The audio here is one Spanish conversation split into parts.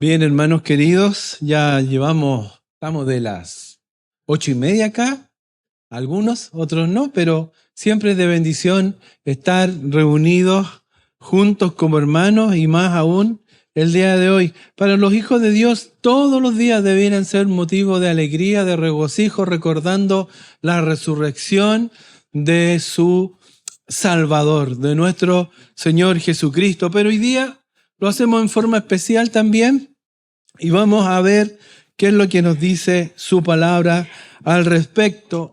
Bien, hermanos queridos, estamos de las 8:30 acá, algunos, otros no, pero siempre es de bendición estar reunidos juntos como hermanos y más aún el día de hoy. Para los hijos de Dios, todos los días debieran ser motivo de alegría, de regocijo, recordando la resurrección de su Salvador, de nuestro Señor Jesucristo. Pero hoy día lo hacemos en forma especial también. Y vamos a ver qué es lo que nos dice su palabra al respecto.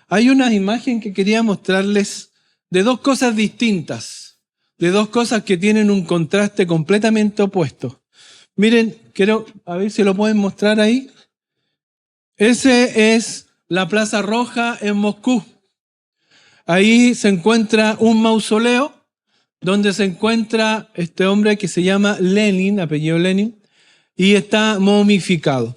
Hay una imagen que quería mostrarles de dos cosas distintas, de dos cosas que tienen un contraste completamente opuesto. Miren, quiero a ver si lo pueden mostrar ahí. Ese es la Plaza Roja en Moscú. Ahí se encuentra un mausoleo donde se encuentra este hombre que se llama Lenin, apellido Lenin, y está momificado.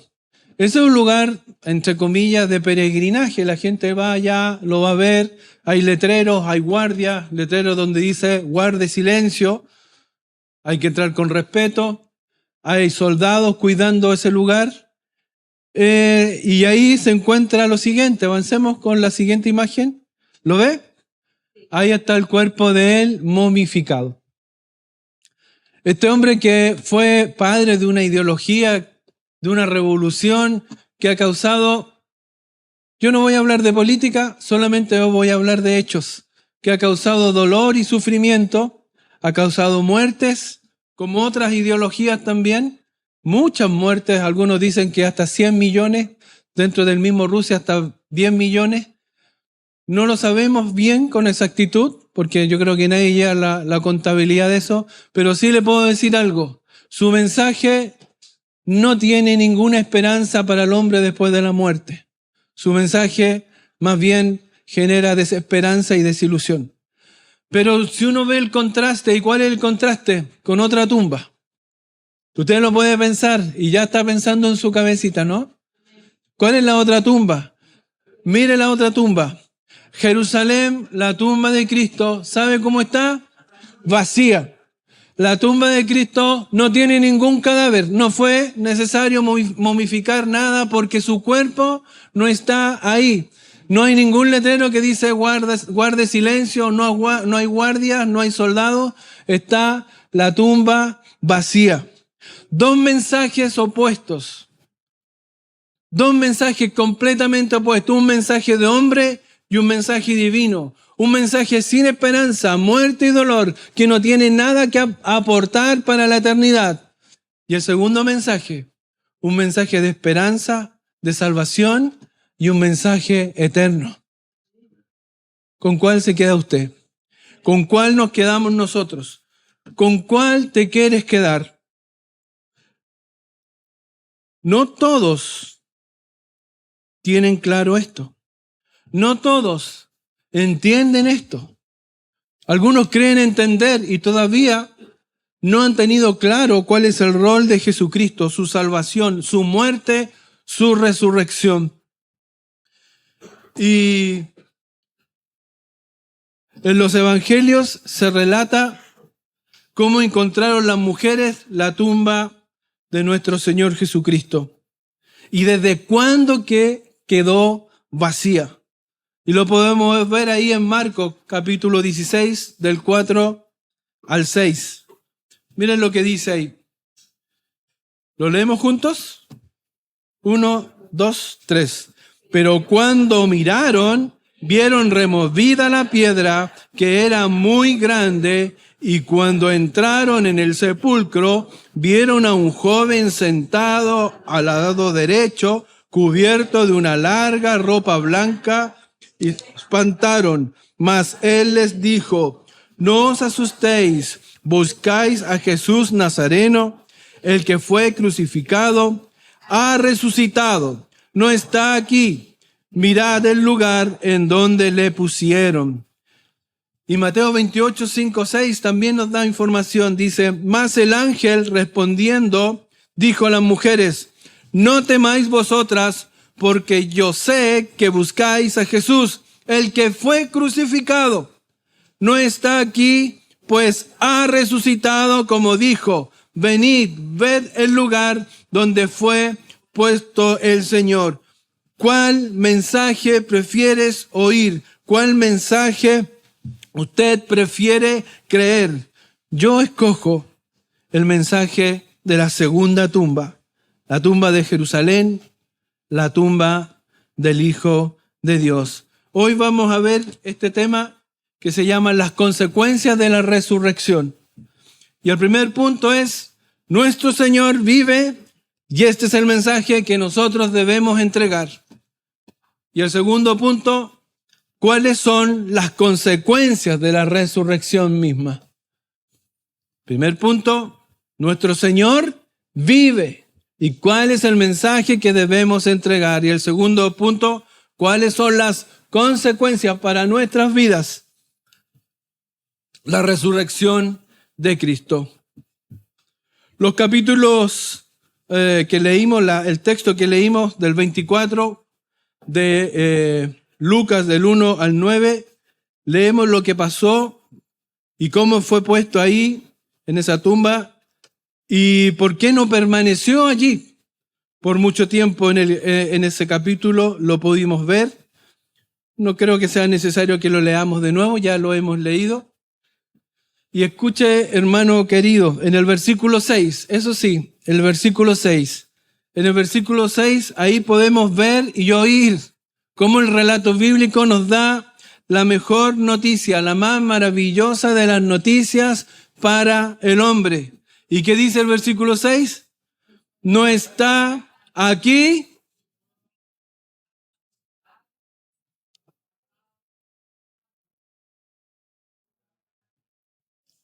Ese es un lugar, entre comillas, de peregrinaje. La gente va allá, lo va a ver. Hay letreros, hay guardias, letreros donde dice guarde silencio. Hay que entrar con respeto. Hay soldados cuidando ese lugar. Y ahí se encuentra lo siguiente. Avancemos con la siguiente imagen. ¿Lo ve? Ahí está el cuerpo de él momificado. Este hombre que fue padre de una ideología, de una revolución que ha causado, yo no voy a hablar de política, solamente voy a hablar de hechos, que ha causado dolor y sufrimiento, ha causado muertes, como otras ideologías también, muchas muertes, algunos dicen que hasta 100 millones, dentro del mismo Rusia hasta 10 millones. No lo sabemos bien con exactitud, porque yo creo que nadie lleva la contabilidad de eso, pero sí le puedo decir algo. Su mensaje no tiene ninguna esperanza para el hombre después de la muerte. Su mensaje más bien genera desesperanza y desilusión. Pero si uno ve el contraste, ¿y cuál es el contraste? Con otra tumba. Usted lo puede pensar y ya está pensando en su cabecita, ¿no? ¿Cuál es la otra tumba? Mire la otra tumba. Jerusalén, la tumba de Cristo, ¿sabe cómo está? Vacía. La tumba de Cristo no tiene ningún cadáver. No fue necesario momificar nada porque su cuerpo no está ahí. No hay ningún letrero que dice guarde silencio, no hay guardias, no hay soldados. Está la tumba vacía. Dos mensajes opuestos. Dos mensajes completamente opuestos. Un mensaje de hombre y un mensaje divino. Un mensaje sin esperanza, muerte y dolor, que no tiene nada que aportar para la eternidad. Y el segundo mensaje, un mensaje de esperanza, de salvación y un mensaje eterno. ¿Con cuál se queda usted? ¿Con cuál nos quedamos nosotros? ¿Con cuál te quieres quedar? No todos tienen claro esto. No todos entienden esto. Algunos creen entender y todavía no han tenido claro cuál es el rol de Jesucristo, su salvación, su muerte, su resurrección. Y en los evangelios se relata cómo encontraron las mujeres la tumba de nuestro Señor Jesucristo y desde cuándo que quedó vacía. Y lo podemos ver ahí en Marcos, capítulo 16, del 4 al 6. Miren lo que dice ahí. ¿Lo leemos juntos? 1, 2, 3. Pero cuando miraron, vieron removida la piedra, que era muy grande, y cuando entraron en el sepulcro, vieron a un joven sentado al lado derecho, cubierto de una larga ropa blanca, y espantaron, mas él les dijo: no os asustéis, buscáis a Jesús Nazareno, el que fue crucificado, ha resucitado, no está aquí, mirad el lugar en donde le pusieron. Y Mateo 28, 5, 6 también nos da información, dice: mas el ángel respondiendo dijo a las mujeres: no temáis vosotras, porque yo sé que buscáis a Jesús, el que fue crucificado. No está aquí, pues ha resucitado como dijo. venid, ved el lugar donde fue puesto el Señor. ¿Cuál mensaje prefieres oír? ¿Cuál mensaje usted prefiere creer? Yo escojo el mensaje de la segunda tumba, la tumba de Jerusalén, la tumba del Hijo de Dios. Hoy vamos a ver este tema que se llama las consecuencias de la resurrección. Y el primer punto es, nuestro Señor vive, y este es el mensaje que nosotros debemos entregar. Y el segundo punto, ¿cuáles son las consecuencias de la resurrección misma? Primer punto, nuestro Señor vive. ¿Y cuál es el mensaje que debemos entregar? Y el segundo punto, ¿cuáles son las consecuencias para nuestras vidas? La resurrección de Cristo. Los capítulos que leímos, el texto que leímos del 24 de Lucas, del 1 al 9, leemos lo que pasó y cómo fue puesto ahí, en esa tumba, y por qué no permaneció allí por mucho tiempo. En ese capítulo lo pudimos ver. No creo que sea necesario que lo leamos de nuevo, ya lo hemos leído. Y escuche, hermano querido, en el versículo 6, eso sí, el versículo 6. En el versículo 6, ahí podemos ver y oír cómo el relato bíblico nos da la mejor noticia, la más maravillosa de las noticias para el hombre. ¿Y qué dice el versículo 6? No está aquí.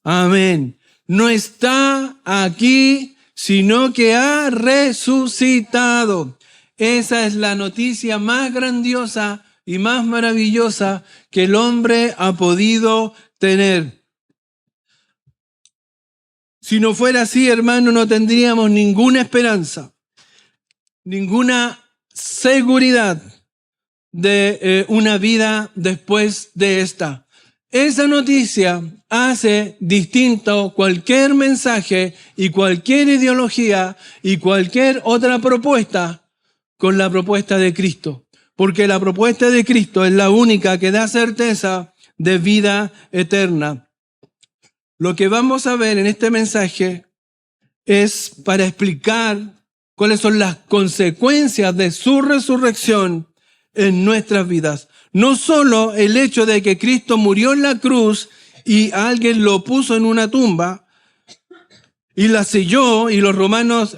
Amén. No está aquí, sino que ha resucitado. Esa es la noticia más grandiosa y más maravillosa que el hombre ha podido tener. Si no fuera así, hermano, no tendríamos ninguna esperanza, ninguna seguridad de una vida después de esta. Esa noticia hace distinto cualquier mensaje y cualquier ideología y cualquier otra propuesta con la propuesta de Cristo. Porque la propuesta de Cristo es la única que da certeza de vida eterna. Lo que vamos a ver en este mensaje es para explicar cuáles son las consecuencias de su resurrección en nuestras vidas. No solo el hecho de que Cristo murió en la cruz y alguien lo puso en una tumba y la selló y los romanos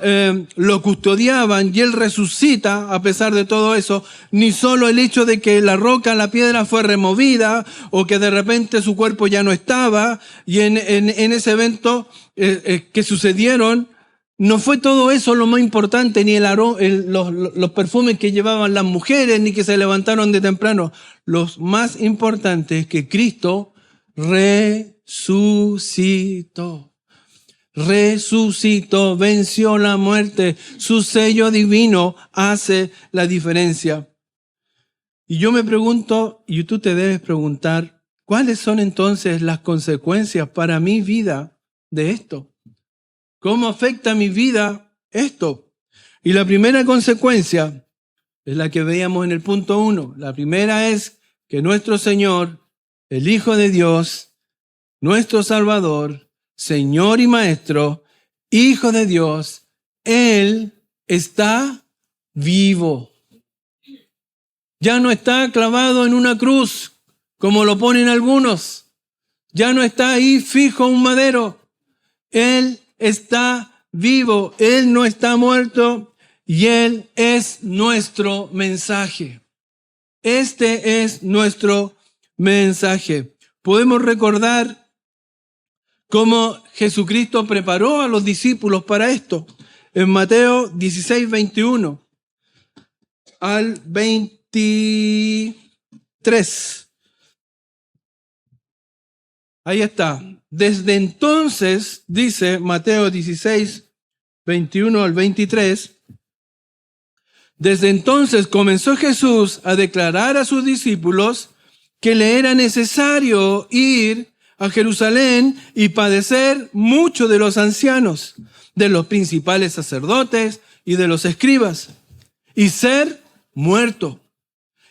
lo custodiaban y él resucita a pesar de todo eso, ni solo el hecho de que la roca, la piedra fue removida o que de repente su cuerpo ya no estaba y en ese evento que sucedieron, no fue todo eso lo más importante, ni los perfumes que llevaban las mujeres, ni que se levantaron de temprano. Lo más importante es que Cristo resucitó. Resucitó, venció la muerte. Su sello divino hace la diferencia. Y yo me pregunto, y tú te debes preguntar, ¿cuáles son entonces las consecuencias para mi vida de esto? ¿Cómo afecta mi vida esto? Y la primera consecuencia es la que veíamos en el punto 1. La primera es que nuestro Señor, el Hijo de Dios, nuestro Salvador, Señor y Maestro, Hijo de Dios, Él está vivo. Ya no está clavado en una cruz, como lo ponen algunos. Ya no está ahí fijo un madero. Él está vivo, Él no está muerto y Él es nuestro mensaje. Este es nuestro mensaje. Podemos recordar cómo Jesucristo preparó a los discípulos para esto. En Mateo 16, 21 al 23. Ahí está. Desde entonces, dice Mateo 16, 21 al 23, desde entonces comenzó Jesús a declarar a sus discípulos que le era necesario ir a Jerusalén y padecer mucho de los ancianos, de los principales sacerdotes y de los escribas, y ser muerto,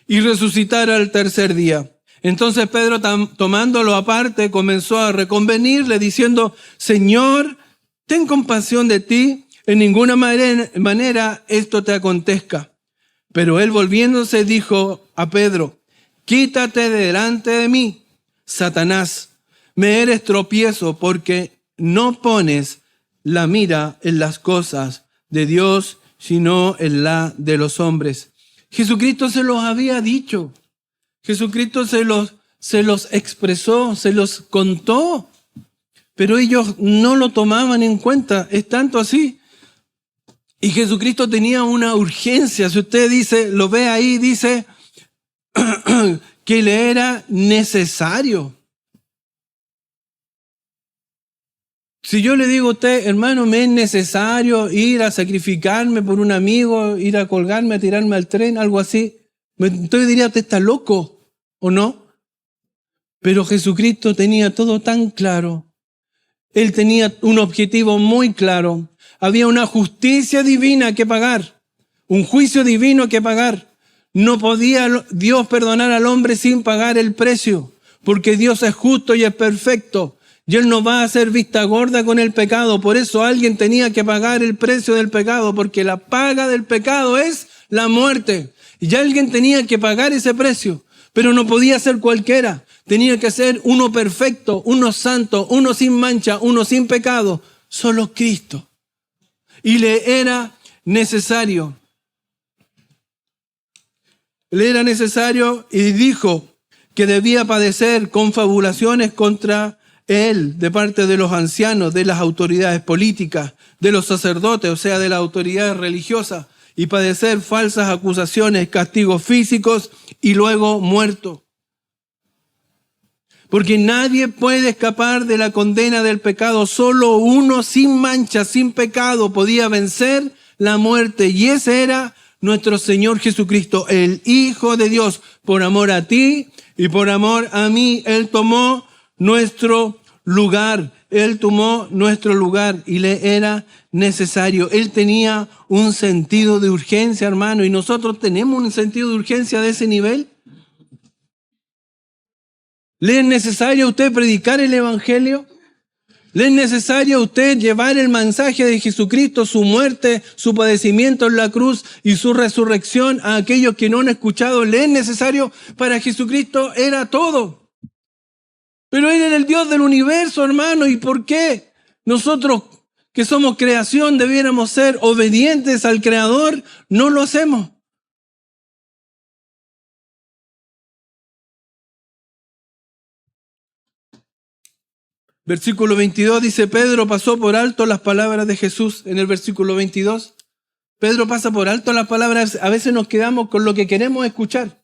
y resucitar al tercer día. Entonces Pedro, tomándolo aparte, comenzó a reconvenirle, diciendo: Señor, ten compasión de ti, en ninguna manera esto te acontezca. Pero él, volviéndose, dijo a Pedro: Quítate de delante de mí, Satanás, me eres tropiezo, porque no pones la mira en las cosas de Dios, sino en la de los hombres. Jesucristo se los había dicho. Jesucristo se los expresó, se los contó, pero ellos no lo tomaban en cuenta. Es tanto así. Y Jesucristo tenía una urgencia. Si usted dice, lo ve ahí, dice que le era necesario. Si yo le digo a usted, hermano, me es necesario ir a sacrificarme por un amigo, ir a colgarme, a tirarme al tren, algo así, entonces diría, usted está loco, ¿o no? Pero Jesucristo tenía todo tan claro. Él tenía un objetivo muy claro. Había una justicia divina que pagar, un juicio divino que pagar. No podía Dios perdonar al hombre sin pagar el precio, porque Dios es justo y es perfecto. Y Él no va a hacer vista gorda con el pecado. Por eso alguien tenía que pagar el precio del pecado, porque la paga del pecado es la muerte. Y alguien tenía que pagar ese precio, pero no podía ser cualquiera. Tenía que ser uno perfecto, uno santo, uno sin mancha, uno sin pecado. Solo Cristo. Y le era necesario. Le era necesario y dijo que debía padecer confabulaciones contra él de parte de los ancianos, de las autoridades políticas, de los sacerdotes, o sea, de las autoridades religiosas, y padecer falsas acusaciones, castigos físicos y luego muerto. Porque nadie puede escapar de la condena del pecado. Solo uno sin mancha, sin pecado, podía vencer la muerte. Y ese era nuestro Señor Jesucristo, el Hijo de Dios. Por amor a ti y por amor a mí, Él tomó nuestro lugar. Él tomó nuestro lugar y le era necesario. Él tenía un sentido de urgencia, hermano. ¿Y nosotros tenemos un sentido de urgencia de ese nivel? ¿Le es necesario a usted predicar el Evangelio? ¿Le es necesario a usted llevar el mensaje de Jesucristo, su muerte, su padecimiento en la cruz y su resurrección a aquellos que no han escuchado? ¿Le es necesario? Para Jesucristo era todo. Pero Él era el Dios del universo, hermano. ¿Y por qué nosotros, que somos creación, debiéramos ser obedientes al Creador? No lo hacemos. Versículo 22 dice, Pedro pasó por alto las palabras de Jesús. En el versículo 22, Pedro pasa por alto las palabras. A veces nos quedamos con lo que queremos escuchar.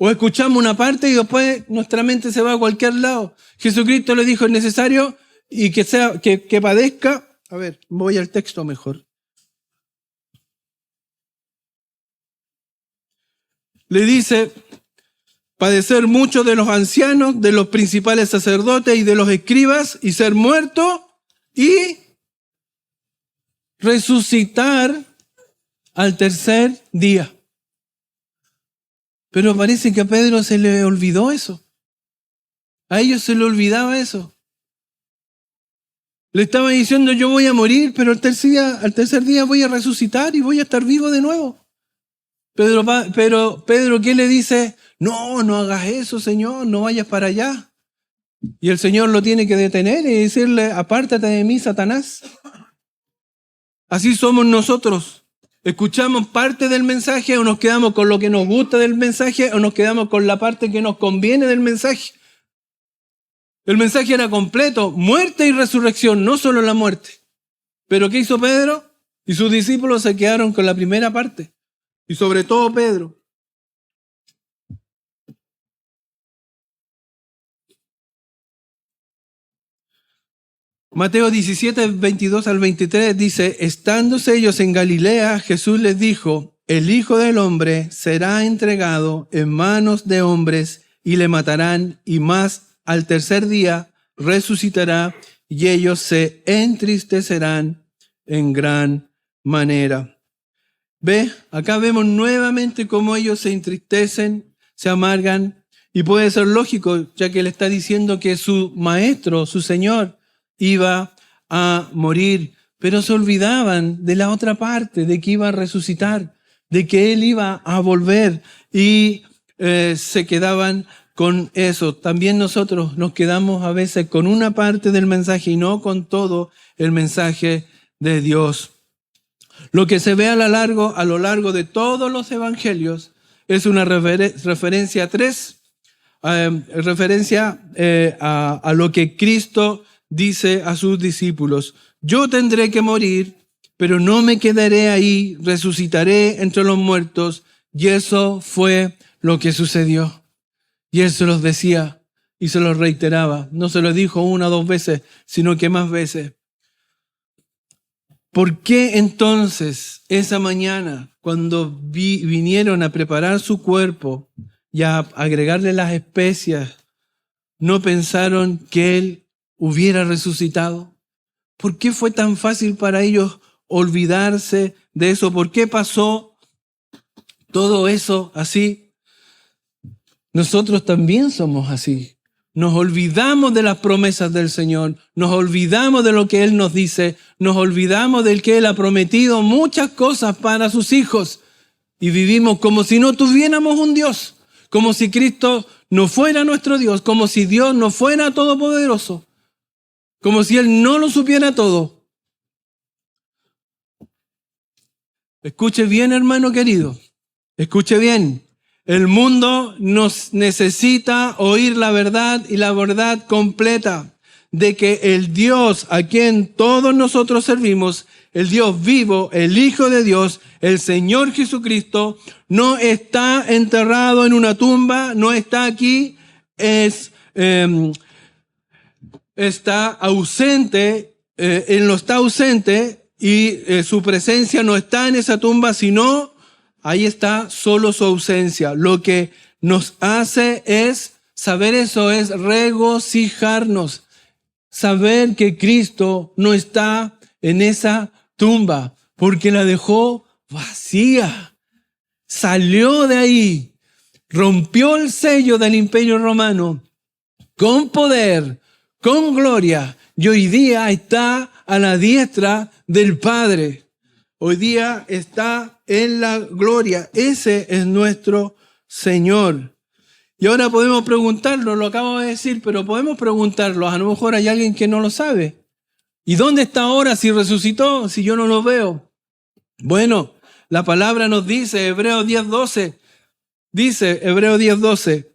O escuchamos una parte y después nuestra mente se va a cualquier lado. Jesucristo le dijo, es necesario y que padezca. A ver, voy al texto mejor. Le dice, padecer mucho de los ancianos, de los principales sacerdotes y de los escribas, y ser muerto y resucitar al tercer día. Pero parece que a Pedro se le olvidó eso. A ellos se le olvidaba eso. Le estaba diciendo, yo voy a morir, pero al tercer día voy a resucitar y voy a estar vivo de nuevo. Pero Pedro, ¿qué le dice? No, no hagas eso, Señor, no vayas para allá. Y el Señor lo tiene que detener y decirle, apártate de mí, Satanás. Así somos nosotros. Escuchamos parte del mensaje o nos quedamos con lo que nos gusta del mensaje o nos quedamos con la parte que nos conviene del mensaje. El mensaje era completo, muerte y resurrección, no solo la muerte. Pero ¿qué hizo Pedro? Y sus discípulos se quedaron con la primera parte. Y sobre todo Pedro. Mateo 17, 22 al 23 dice, estándose ellos en Galilea, Jesús les dijo, el Hijo del Hombre será entregado en manos de hombres y le matarán, y más al tercer día resucitará, y ellos se entristecerán en gran manera. ¿Ve? Acá vemos nuevamente cómo ellos se entristecen, se amargan, y puede ser lógico, ya que él está diciendo que su maestro, su Señor, iba a morir, pero se olvidaban de la otra parte, de que iba a resucitar, de que él iba a volver, y se quedaban con eso. También nosotros nos quedamos a veces con una parte del mensaje y no con todo el mensaje de Dios. Lo que se ve a lo largo de todos los evangelios es una referencia a lo que Cristo dice a sus discípulos. Yo tendré que morir, pero no me quedaré ahí, resucitaré entre los muertos. Y eso fue lo que sucedió. Y él se los decía y se los reiteraba. No se lo dijo una o dos veces, sino que más veces. ¿Por qué entonces esa mañana, cuando vinieron a preparar su cuerpo y a agregarle las especias, no pensaron que él hubiera resucitado? ¿Por qué fue tan fácil para ellos olvidarse de eso? ¿Por qué pasó todo eso así? Nosotros también somos así. Nos olvidamos de las promesas del Señor, nos olvidamos de lo que Él nos dice, nos olvidamos del que Él ha prometido muchas cosas para sus hijos y vivimos como si no tuviéramos un Dios, como si Cristo no fuera nuestro Dios, como si Dios no fuera todopoderoso, como si Él no lo supiera todo. Escuche bien, hermano querido, escuche bien. El mundo nos necesita oír la verdad y la verdad completa de que el Dios a quien todos nosotros servimos, el Dios vivo, el Hijo de Dios, el Señor Jesucristo, no está enterrado en una tumba, no está aquí, está ausente, Él no está ausente y su presencia no está en esa tumba, sino ahí está solo su ausencia. Lo que nos hace es saber eso, es regocijarnos. Saber que Cristo no está en esa tumba porque la dejó vacía. Salió de ahí, rompió el sello del Imperio Romano con poder, con gloria, y hoy día está a la diestra del Padre. Hoy día está en la gloria. Ese es nuestro Señor. Y ahora podemos preguntarlo, lo acabo de decir, pero podemos preguntarlo. A lo mejor hay alguien que no lo sabe. ¿Y dónde está ahora si resucitó, si yo no lo veo? Bueno, la palabra nos dice, Hebreos 10:12, dice, Hebreos 10:12,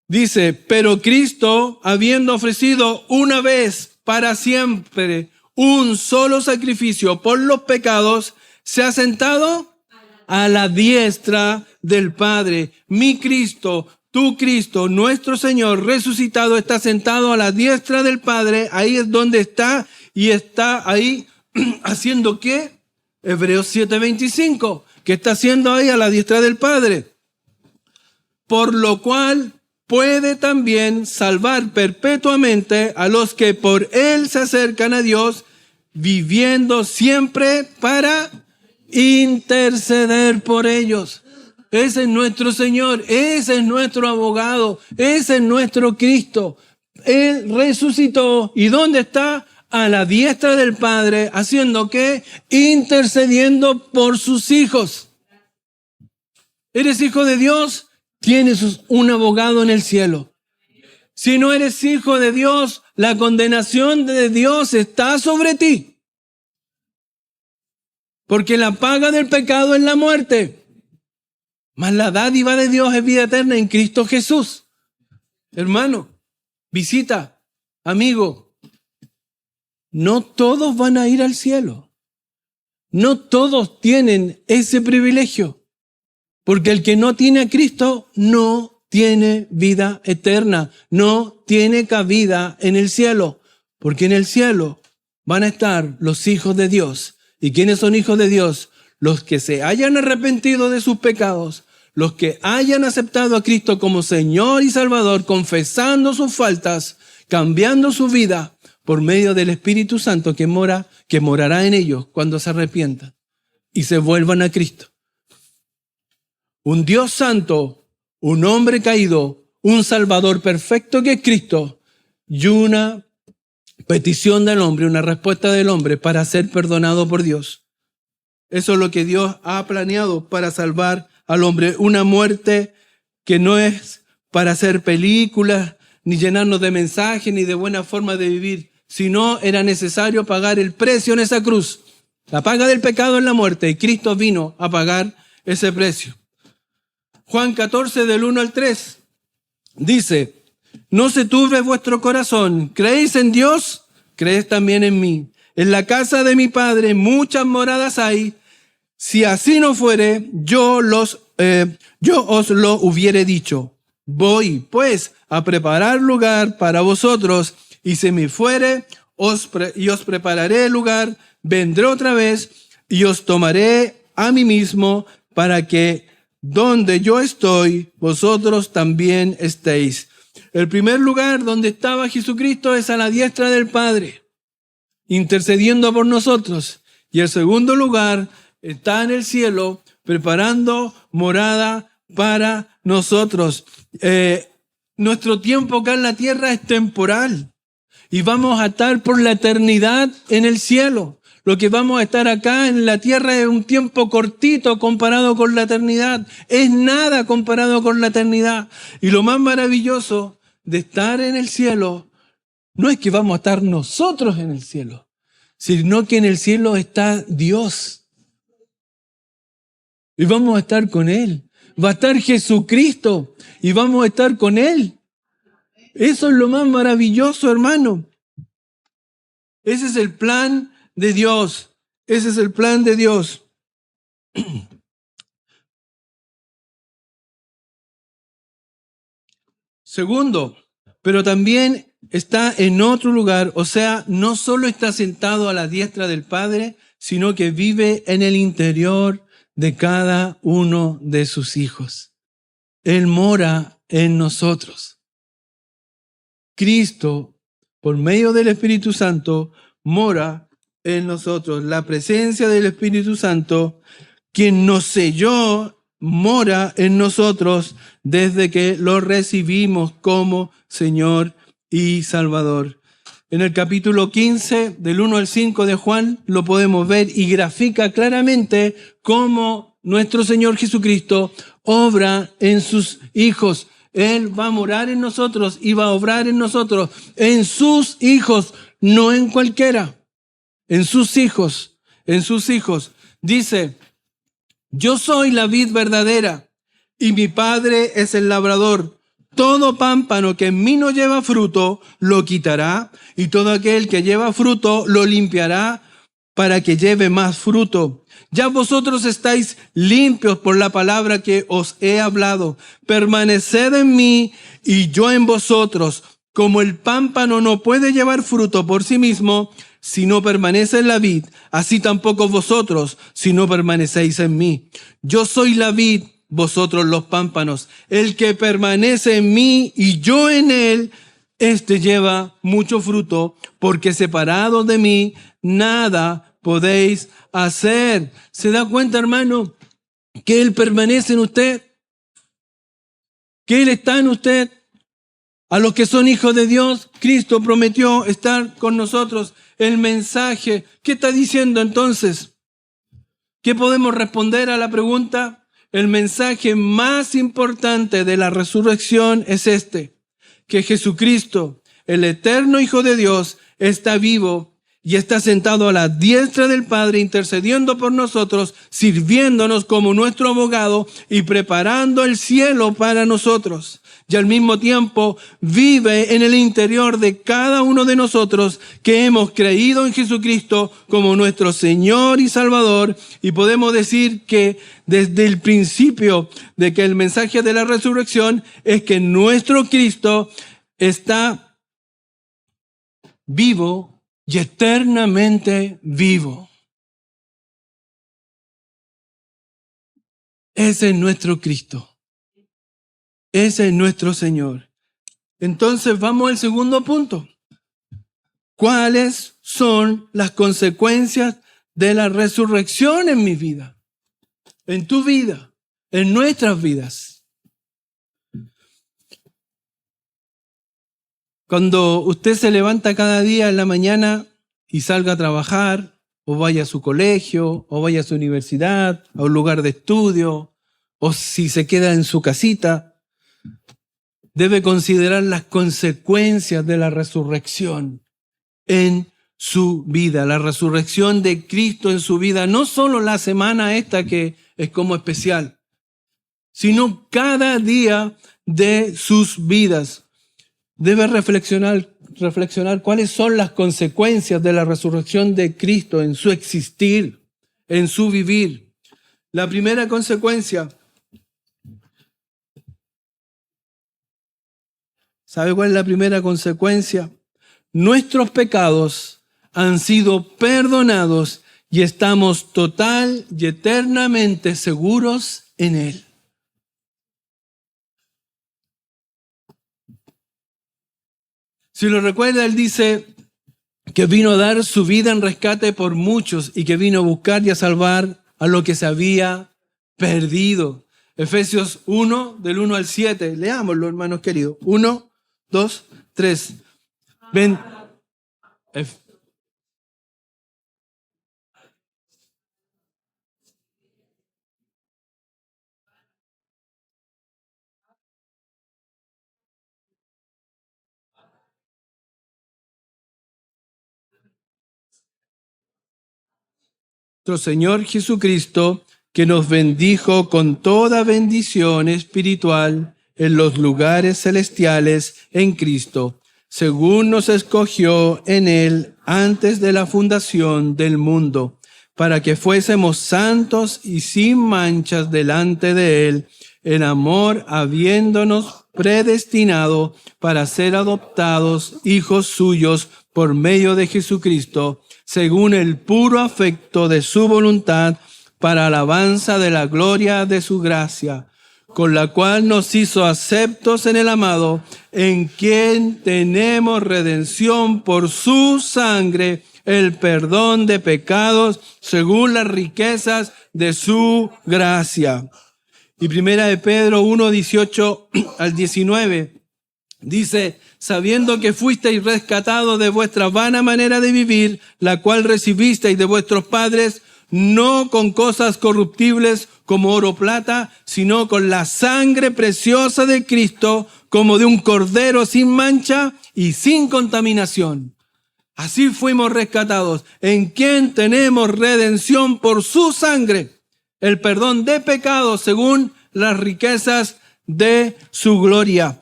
dice, pero Cristo, habiendo ofrecido una vez para siempre un solo sacrificio por los pecados, se ha sentado a la diestra del Padre. Mi Cristo, tu Cristo, nuestro Señor resucitado, está sentado a la diestra del Padre. Ahí es donde está, y está ahí haciendo ¿qué? Hebreos 7:25, que está haciendo ahí a la diestra del Padre. Por lo cual puede también salvar perpetuamente a los que por Él se acercan a Dios, viviendo siempre para interceder por ellos. Ese es nuestro Señor, ese es nuestro abogado, ese es nuestro Cristo. Él resucitó. ¿Y dónde está? A la diestra del Padre, haciendo ¿qué? Intercediendo por sus hijos. ¿Eres hijo de Dios? Tienes un abogado en el cielo. Si no eres hijo de Dios, la condenación de Dios está sobre ti. Porque la paga del pecado es la muerte. Mas la dádiva de Dios es vida eterna en Cristo Jesús. Hermano, visita, amigo, no todos van a ir al cielo. No todos tienen ese privilegio. Porque el que no tiene a Cristo no tiene vida eterna, no tiene cabida en el cielo. Porque en el cielo van a estar los hijos de Dios. ¿Y quiénes son hijos de Dios? Los que se hayan arrepentido de sus pecados, los que hayan aceptado a Cristo como Señor y Salvador, confesando sus faltas, cambiando su vida por medio del Espíritu Santo que morará en ellos cuando se arrepientan y se vuelvan a Cristo. Un Dios santo, un hombre caído, un Salvador perfecto que es Cristo y una petición del hombre, una respuesta del hombre para ser perdonado por Dios. Eso es lo que Dios ha planeado para salvar al hombre. Una muerte que no es para hacer películas, ni llenarnos de mensajes, ni de buena forma de vivir, sino era necesario pagar el precio en esa cruz. La paga del pecado es la muerte y Cristo vino a pagar ese precio. Juan 14, del 1 al 3, dice: no se turbe vuestro corazón, ¿creéis en Dios? Creed también en mí. En la casa de mi Padre muchas moradas hay. Si así no fuere, yo os lo hubiere dicho. Voy, pues, a preparar lugar para vosotros, y si me fuere, os prepararé el lugar, vendré otra vez, y os tomaré a mí mismo, para que donde yo estoy, vosotros también estéis. El primer lugar donde estaba Jesucristo es a la diestra del Padre, intercediendo por nosotros. Y el segundo lugar está en el cielo, preparando morada para nosotros. Nuestro tiempo acá en la tierra es temporal y vamos a estar por la eternidad en el cielo. Lo que vamos a estar acá en la tierra es un tiempo cortito comparado con la eternidad. Es nada comparado con la eternidad. Y lo más maravilloso de estar en el cielo no es que vamos a estar nosotros en el cielo, sino que en el cielo está Dios. Y vamos a estar con Él. Va a estar Jesucristo y vamos a estar con Él. Eso es lo más maravilloso, hermano. Ese es el plan de Dios. Ese es el plan de Dios. Segundo, pero también está en otro lugar, o sea, no solo está sentado a la diestra del Padre, sino que vive en el interior de cada uno de sus hijos. Él mora en nosotros. Cristo, por medio del Espíritu Santo, mora en nosotros. La presencia del Espíritu Santo, quien nos selló, mora en nosotros desde que lo recibimos como Señor y Salvador. En el capítulo 15, del 1 al 5 de Juan, lo podemos ver y grafica claramente cómo nuestro Señor Jesucristo obra en sus hijos. Él va a morar en nosotros y va a obrar en nosotros, en sus hijos, no en cualquiera, en sus hijos, en sus hijos. Dice: yo soy la vid verdadera y mi Padre es el labrador. Todo pámpano que en mí no lleva fruto, lo quitará, y todo aquel que lleva fruto, lo limpiará para que lleve más fruto. Ya vosotros estáis limpios por la palabra que os he hablado. Permaneced en mí y yo en vosotros. Como el pámpano no puede llevar fruto por sí mismo, si no permanece en la vid, así tampoco vosotros, si no permanecéis en mí. Yo soy la vid, vosotros los pámpanos. El que permanece en mí y yo en él, este lleva mucho fruto, porque separados de mí, nada podéis hacer. ¿Se da cuenta, hermano, que Él permanece en usted? ¿Que Él está en usted? A los que son hijos de Dios, Cristo prometió estar con nosotros. El mensaje, ¿qué está diciendo entonces? ¿Qué podemos responder a la pregunta? El mensaje más importante de la resurrección es este: que Jesucristo, el eterno Hijo de Dios, está vivo y está sentado a la diestra del Padre, intercediendo por nosotros, sirviéndonos como nuestro abogado y preparando el cielo para nosotros. Y al mismo tiempo vive en el interior de cada uno de nosotros que hemos creído en Jesucristo como nuestro Señor y Salvador. Y podemos decir que desde el principio de que el mensaje de la resurrección es que nuestro Cristo está vivo y eternamente vivo. Ese es nuestro Cristo. Ese es nuestro Señor. Entonces vamos al segundo punto. ¿cuáles son las consecuencias de la resurrección en mi vida? En tu vida, en nuestras vidas. Cuando usted se levanta cada día en la mañana y salga a trabajar, o vaya a su colegio, o vaya a su universidad, a un lugar de estudio, o si se queda en su casita, debe considerar las consecuencias de la resurrección en su vida, la resurrección de Cristo en su vida, no solo la semana esta que es como especial, sino cada día de sus vidas. Debe reflexionar cuáles son las consecuencias de la resurrección de Cristo en su existir, en su vivir. La primera consecuencia, ¿sabe cuál es la primera consecuencia? Nuestros pecados han sido perdonados y estamos total y eternamente seguros en Él. Si lo recuerda, Él dice que vino a dar su vida en rescate por muchos y que vino a buscar y a salvar a lo que se había perdido. Efesios 1, del 1 al 7. Leámoslo, hermanos queridos. 1, 2, 3. Ven. Nuestro Señor Jesucristo, que nos bendijo con toda bendición espiritual en los lugares celestiales en Cristo, según nos escogió en Él antes de la fundación del mundo, para que fuésemos santos y sin manchas delante de Él, en amor habiéndonos predestinado para ser adoptados hijos suyos por medio de Jesucristo, según el puro afecto de su voluntad, para alabanza de la gloria de su gracia, con la cual nos hizo aceptos en el amado, en quien tenemos redención por su sangre, el perdón de pecados, según las riquezas de su gracia. Y primera de Pedro 1, 18 al 19, dice: sabiendo que fuisteis rescatados de vuestra vana manera de vivir, la cual recibisteis de vuestros padres, no con cosas corruptibles como oro o plata, sino con la sangre preciosa de Cristo, como de un cordero sin mancha y sin contaminación. Así fuimos rescatados, en quien tenemos redención por su sangre, el perdón de pecados según las riquezas de su gloria.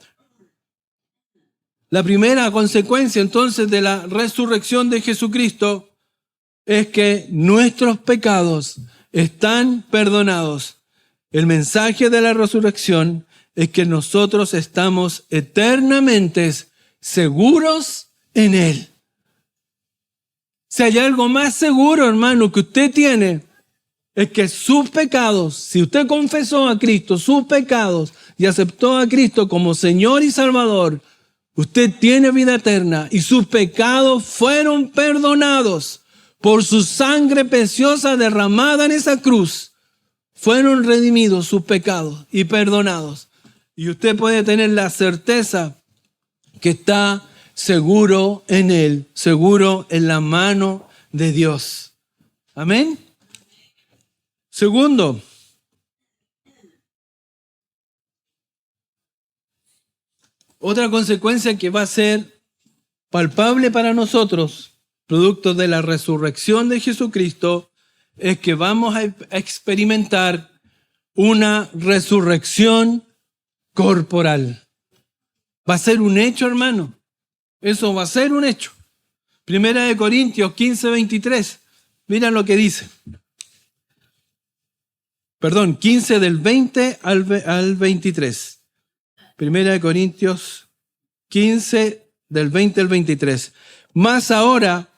La primera consecuencia entonces de la resurrección de Jesucristo es que nuestros pecados están perdonados. El mensaje de la resurrección es que nosotros estamos eternamente seguros en Él. Si hay algo más seguro, hermano, que usted tiene, es que sus pecados, si usted confesó a Cristo sus pecados y aceptó a Cristo como Señor y Salvador, usted tiene vida eterna y sus pecados fueron perdonados por su sangre preciosa derramada en esa cruz. Fueron redimidos sus pecados y perdonados. Y usted puede tener la certeza que está seguro en Él, seguro en la mano de Dios. Amén. Segundo, otra consecuencia que va a ser palpable para nosotros, producto de la resurrección de Jesucristo, es que vamos a experimentar una resurrección corporal. Va a ser un hecho, hermano. Eso va a ser un hecho. Primera de Corintios 15, 23. Mira lo que dice. 15 del 20 al 23. Primera de Corintios 15 del 20 al 23. Mas ahora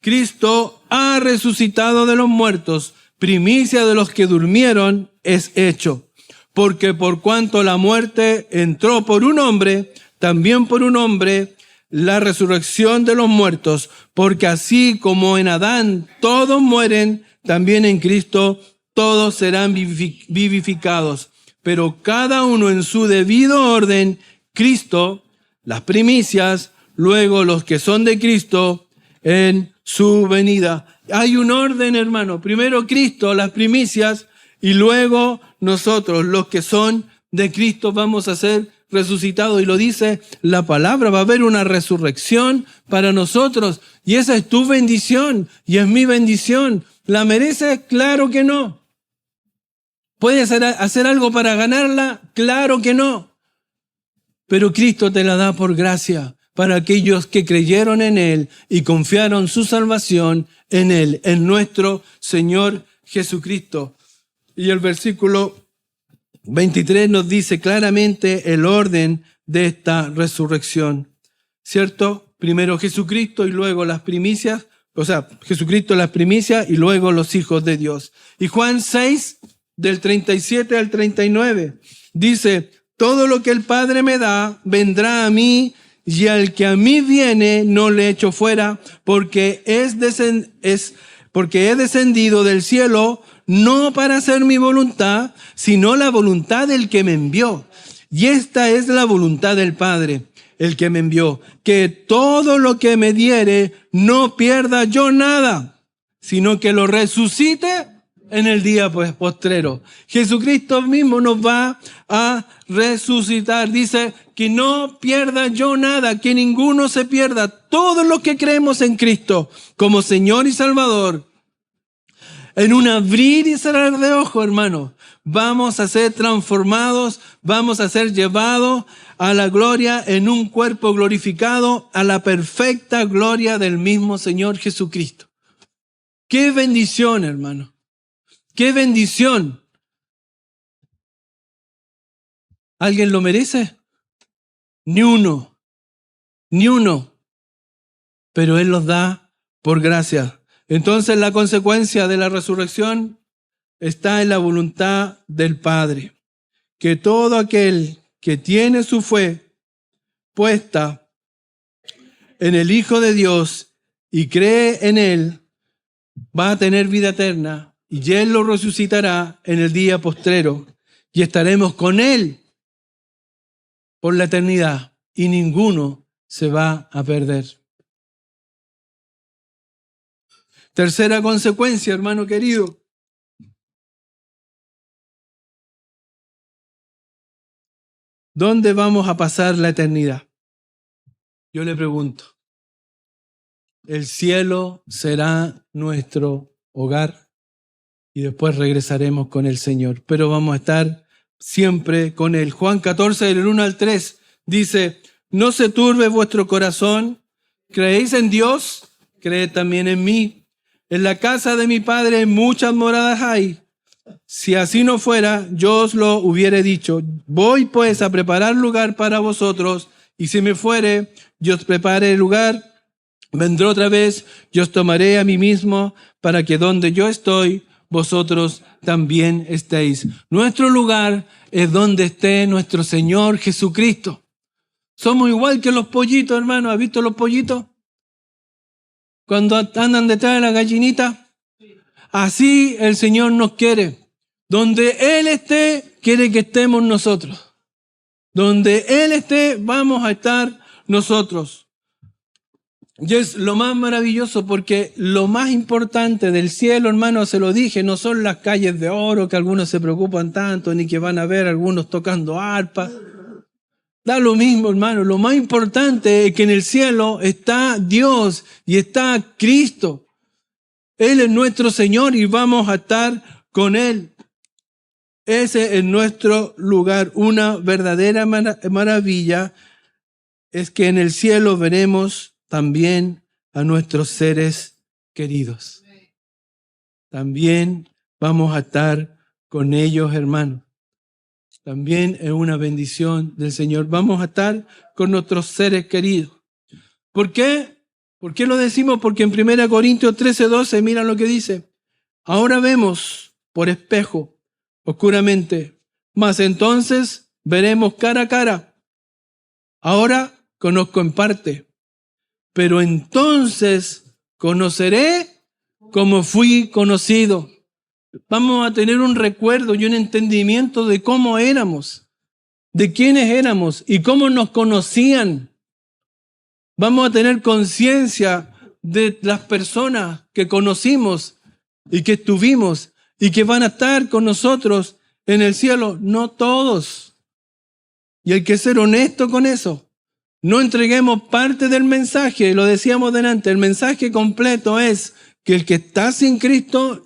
Cristo ha resucitado de los muertos, primicia de los que durmieron es hecho. Porque por cuanto la muerte entró por un hombre, también por un hombre la resurrección de los muertos, porque así como en Adán todos mueren, también en Cristo todos serán vivificados, pero cada uno en su debido orden, Cristo, las primicias, luego los que son de Cristo en su venida. Hay un orden, hermano. Primero Cristo, las primicias, y luego nosotros, los que son de Cristo, vamos a ser resucitados. Y lo dice la palabra, va a haber una resurrección para nosotros. Y esa es tu bendición y es mi bendición. ¿La mereces? Claro que no. ¿Puedes hacer algo para ganarla? Claro que no. Pero Cristo te la da por gracia para aquellos que creyeron en Él y confiaron su salvación en Él, en nuestro Señor Jesucristo. Y el versículo 23 nos dice claramente el orden de esta resurrección, ¿cierto? Primero Jesucristo y luego las primicias, o sea, Jesucristo las primicias y luego los hijos de Dios. Y Juan 6, del 37 al 39, dice: todo lo que el Padre me da vendrá a mí, y al que a mí viene no le echo fuera, porque he descendido del cielo no para hacer mi voluntad, sino la voluntad del que me envió. Y esta es la voluntad del Padre, el que me envió, que todo lo que me diere no pierda yo nada, sino que lo resucite en el día postrero. Jesucristo mismo nos va a resucitar. Dice que no pierda yo nada, que ninguno se pierda. Todos los que creemos en Cristo como Señor y Salvador, en un abrir y cerrar de ojos, hermano, vamos a ser transformados, vamos a ser llevados a la gloria en un cuerpo glorificado, a la perfecta gloria del mismo Señor Jesucristo. ¡Qué bendición, hermano! ¡Qué bendición! ¿Alguien lo merece? Ni uno. Ni uno. Pero Él los da por gracia. Entonces la consecuencia de la resurrección está en la voluntad del Padre. Que todo aquel que tiene su fe puesta en el Hijo de Dios y cree en Él, va a tener vida eterna. Y Él lo resucitará en el día postrero. Y estaremos con Él por la eternidad. Y ninguno se va a perder. Tercera consecuencia, hermano querido. ¿Dónde vamos a pasar la eternidad? Yo le pregunto. El cielo será nuestro hogar. Y después regresaremos con el Señor. Pero vamos a estar siempre con Él. Juan 14, del 1 al 3, dice: no se turbe vuestro corazón. ¿Creéis en Dios? Creed también en mí. En la casa de mi Padre muchas moradas hay. Si así no fuera, yo os lo hubiera dicho. Voy pues a preparar lugar para vosotros. Y si me fuere, yo os prepare el lugar. Vendré otra vez, yo os tomaré a mí mismo, para que donde yo estoy, vosotros también estéis. Nuestro lugar es donde esté nuestro Señor Jesucristo. Somos igual que los pollitos, hermano. ¿Has visto los pollitos? Cuando andan detrás de la gallinita. Así el Señor nos quiere. Donde Él esté, quiere que estemos nosotros. Donde Él esté, vamos a estar nosotros. Y es lo más maravilloso, porque lo más importante del cielo, hermano, se lo dije, no son las calles de oro que algunos se preocupan tanto, ni que van a ver algunos tocando arpas. Da lo mismo, hermano. Lo más importante es que en el cielo está Dios y está Cristo. Él es nuestro Señor y vamos a estar con Él. Ese es nuestro lugar. Una verdadera maravilla es que en el cielo veremos también a nuestros seres queridos. También vamos a estar con ellos, hermanos. También es una bendición del Señor. Vamos a estar con nuestros seres queridos. ¿Por qué? ¿Por qué lo decimos? Porque en 1 Corintios 13:12, mira lo que dice. Ahora vemos por espejo, oscuramente, mas entonces veremos cara a cara. Ahora conozco en parte, pero entonces conoceré como fui conocido. Vamos a tener un recuerdo y un entendimiento de cómo éramos, de quiénes éramos y cómo nos conocían. Vamos a tener conciencia de las personas que conocimos y que estuvimos y que van a estar con nosotros en el cielo. No todos. Y hay que ser honesto con eso. No entreguemos parte del mensaje, lo decíamos delante, el mensaje completo es que el que está sin Cristo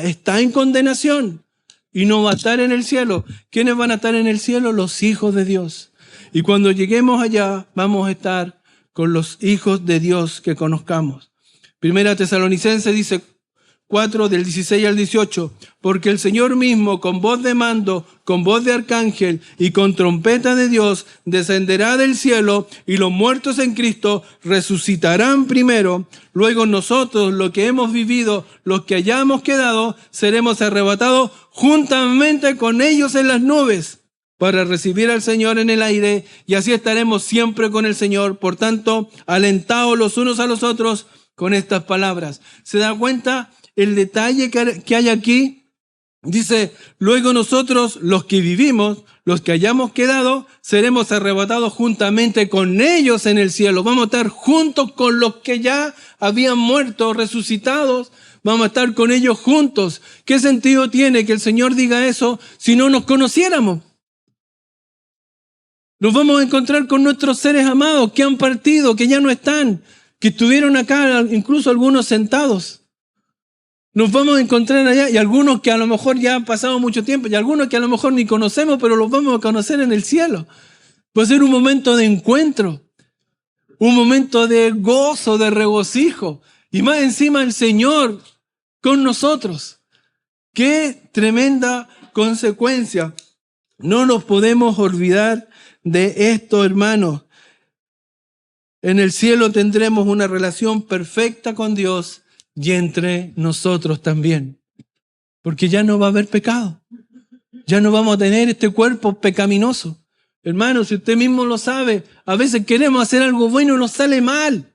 está en condenación y no va a estar en el cielo. ¿Quiénes van a estar en el cielo? Los hijos de Dios. Y cuando lleguemos allá, vamos a estar con los hijos de Dios que conozcamos. Primera Tesalonicenses dice 4, del 16 al 18, porque el Señor mismo, con voz de mando, con voz de arcángel y con trompeta de Dios, descenderá del cielo y los muertos en Cristo resucitarán primero. Luego nosotros, los que hemos vivido, los que hayamos quedado, seremos arrebatados juntamente con ellos en las nubes para recibir al Señor en el aire y así estaremos siempre con el Señor. Por tanto, alentaos los unos a los otros con estas palabras. ¿Se da cuenta el detalle que hay aquí? Dice, luego nosotros, los que vivimos, los que hayamos quedado, seremos arrebatados juntamente con ellos en el cielo. Vamos a estar juntos con los que ya habían muerto, resucitados. Vamos a estar con ellos juntos. ¿Qué sentido tiene que el Señor diga eso si no nos conociéramos? Nos vamos a encontrar con nuestros seres amados que han partido, que ya no están, que estuvieron acá, incluso algunos sentados. Nos vamos a encontrar allá y algunos que a lo mejor ya han pasado mucho tiempo y algunos que a lo mejor ni conocemos, pero los vamos a conocer en el cielo. Va a ser un momento de encuentro, un momento de gozo, de regocijo y más encima el Señor con nosotros. ¡Qué tremenda consecuencia! No nos podemos olvidar de esto, hermanos. En el cielo tendremos una relación perfecta con Dios y entre nosotros también. Porque ya no va a haber pecado. Ya no vamos a tener este cuerpo pecaminoso. Hermano, si usted mismo lo sabe, a veces queremos hacer algo bueno y nos sale mal.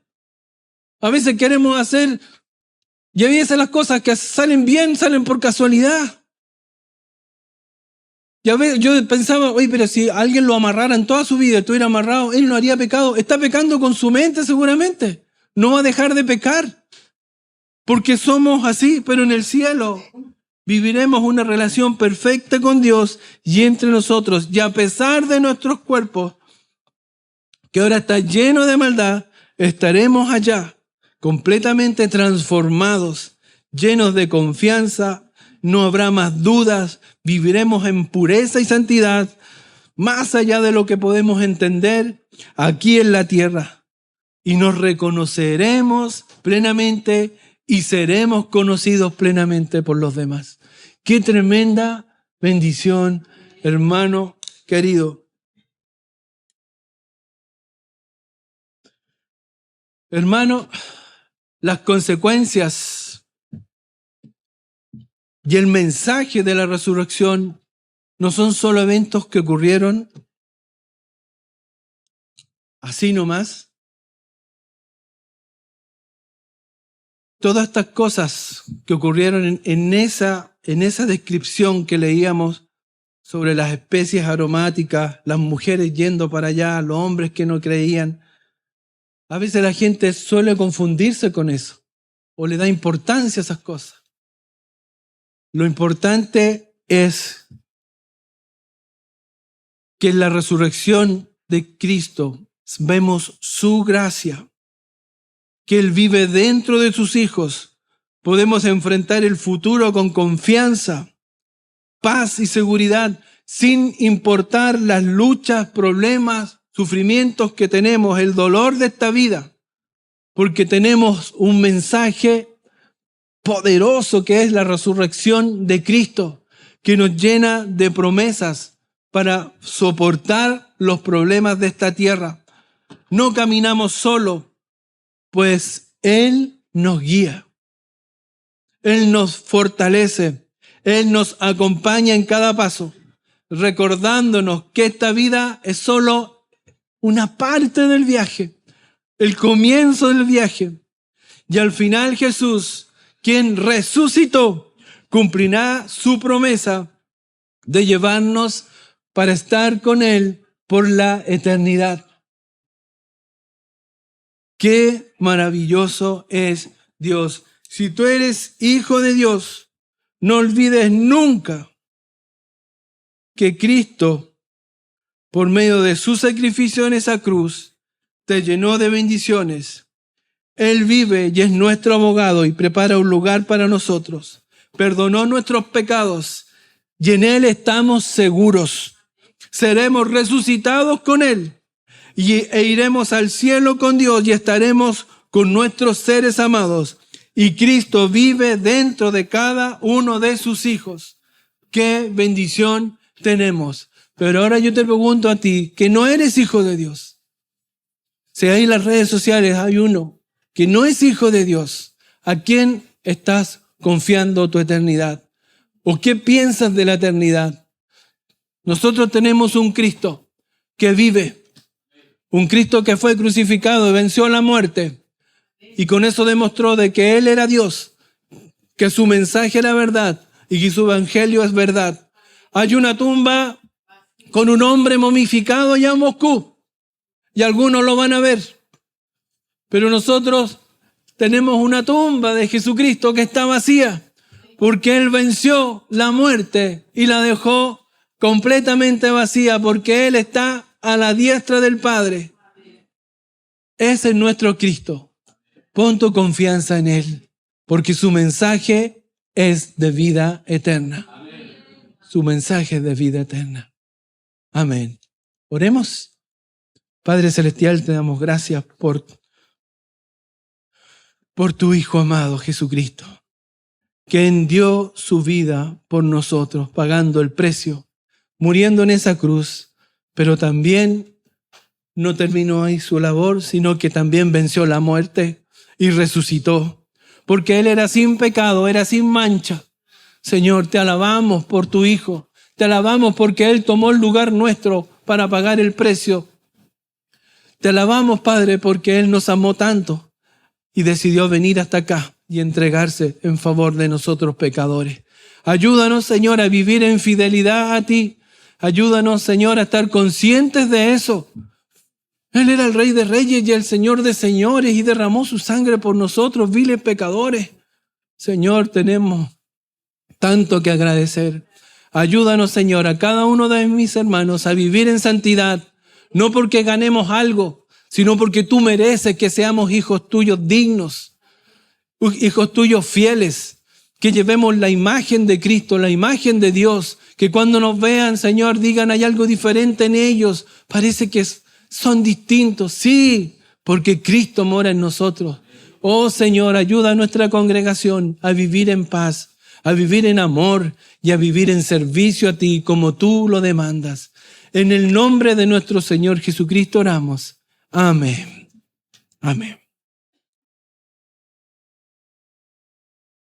A veces queremos hacer, y a veces las cosas que salen bien salen por casualidad. Y a veces yo pensaba, oye, pero si alguien lo amarrara en toda su vida, estuviera amarrado, él no haría pecado. Está pecando con su mente seguramente. No va a dejar de pecar. Porque somos así, pero en el cielo viviremos una relación perfecta con Dios y entre nosotros. Y a pesar de nuestros cuerpos, que ahora está lleno de maldad, estaremos allá completamente transformados, llenos de confianza. No habrá más dudas, viviremos en pureza y santidad, más allá de lo que podemos entender aquí en la tierra. Y nos reconoceremos plenamente y seremos conocidos plenamente por los demás. ¡Qué tremenda bendición, hermano querido! Hermano, las consecuencias y el mensaje de la resurrección no son solo eventos que ocurrieron así nomás. Todas estas cosas que ocurrieron en esa descripción que leíamos sobre las especies aromáticas, las mujeres yendo para allá, los hombres que no creían, a veces la gente suele confundirse con eso o le da importancia a esas cosas. Lo importante es que en la resurrección de Cristo vemos su gracia, que Él vive dentro de sus hijos. Podemos enfrentar el futuro con confianza, paz y seguridad, sin importar las luchas, problemas, sufrimientos que tenemos, el dolor de esta vida, porque tenemos un mensaje poderoso que es la resurrección de Cristo, que nos llena de promesas para soportar los problemas de esta tierra. No caminamos solo, pues Él nos guía. Él nos fortalece. Él nos acompaña en cada paso, recordándonos que esta vida es solo una parte del viaje. el comienzo del viaje. Y al final Jesús, quien resucitó, cumplirá su promesa de llevarnos para estar con Él por la eternidad. Qué maravilloso es Dios. Si tú eres hijo de Dios, no olvides nunca que Cristo, por medio de su sacrificio en esa cruz, te llenó de bendiciones. Él vive y es nuestro abogado y prepara un lugar para nosotros. Perdonó nuestros pecados y en Él estamos seguros. Seremos resucitados con Él e iremos al cielo con Dios y estaremos con nuestros seres amados. Y Cristo vive dentro de cada uno de sus hijos. ¡Qué bendición tenemos! Pero ahora yo te pregunto a ti, que no eres hijo de Dios. Si ahí en las redes sociales hay uno que no es hijo de Dios, ¿a quién estás confiando tu eternidad? ¿O qué piensas de la eternidad? Nosotros tenemos un Cristo que vive, un Cristo que fue crucificado y venció la muerte, y con eso demostró de que Él era Dios, que su mensaje era verdad y que su evangelio es verdad. Hay una tumba con un hombre momificado allá en Moscú, y algunos lo van a ver. Pero nosotros tenemos una tumba de Jesucristo que está vacía, porque Él venció la muerte y la dejó completamente vacía, porque Él está a la diestra del Padre. Ese es nuestro Cristo. Pon tu confianza en Él, porque su mensaje es de vida eterna. Su mensaje es de vida eterna. Amén. Oremos. Padre Celestial, te damos gracias por tu Hijo amado Jesucristo, quien dio su vida por nosotros, pagando el precio, muriendo en esa cruz, pero también no terminó ahí su labor, sino que también venció la muerte y resucitó, porque Él era sin pecado, era sin mancha. Señor, te alabamos por tu Hijo, te alabamos porque Él tomó el lugar nuestro para pagar el precio. Te alabamos, Padre, porque Él nos amó tanto y decidió venir hasta acá y entregarse en favor de nosotros pecadores. Ayúdanos, Señor, a vivir en fidelidad a ti. Ayúdanos, Señor, a estar conscientes de eso. Él era el Rey de Reyes y el Señor de Señores y derramó su sangre por nosotros, viles pecadores. Señor, tenemos tanto que agradecer. Ayúdanos, Señor, a cada uno de mis hermanos a vivir en santidad, no porque ganemos algo, sino porque tú mereces que seamos hijos tuyos dignos, hijos tuyos fieles, que llevemos la imagen de Cristo, la imagen de Dios, que cuando nos vean, Señor, digan hay algo diferente en ellos, parece que son distintos. Sí, porque Cristo mora en nosotros. Oh Señor, ayuda a nuestra congregación a vivir en paz, a vivir en amor y a vivir en servicio a ti como tú lo demandas. En el nombre de nuestro Señor Jesucristo oramos. Amén. Amén.